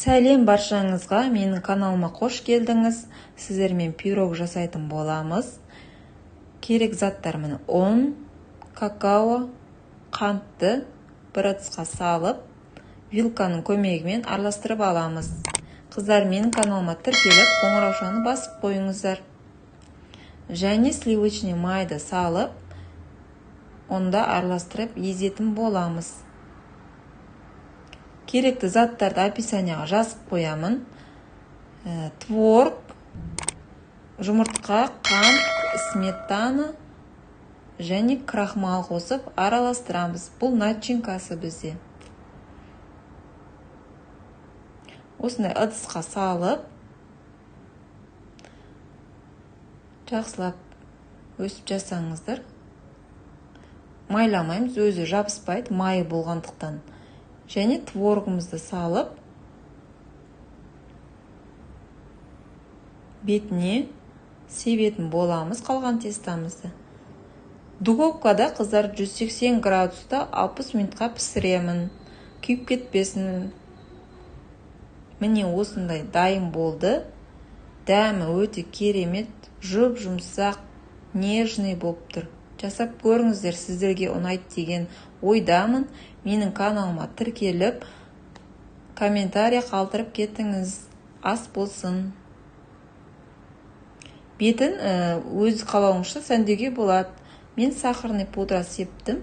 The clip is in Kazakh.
Сәлем баршаңызға, менің каналыма қош келдіңіз. Сіздермен пирог жасайтын боламыз. Керек заттар міне ұн, какао, қантты бір ыдысқа салып, вилканың көмегімен араластырып аламыз. Қыздар, менің каналыма тіркеліп, қоңыраушаны басып қойыңыздар. Және сливочный майды салып, онда араластырып езетін боламыз. Керекті заттарды описанияға жазып қоямын. Творог, жұмыртқа, қант, сметана және крахмал қосып араластырамыз. Бұл начинкасы бізде. Осындай ыдысқа салып, жақсылап өсіп жасаңыздар. Майламаймыз, өзі жабыспайды, майы болғандықтан. Және творогымызды салып, бетіне себетін боламыз қалған тестамызды. Духовкада қыздар 180 градуста 60 минутқа пісіремін. Күйіп кетпесін. Міне осындай дайын болды. Дәмі өте керемет, жұп-жұмсақ, нежный болып тұр. Жасап көріңіздер, сіздерге ұнайды деген ойдамын. Менің каналыма тіркеліп, комментарий қалдырып кетіңіз. Ас болсын. Бетін өз қалауыңызша сәндеуге болады. Мен сахарный пудра септім.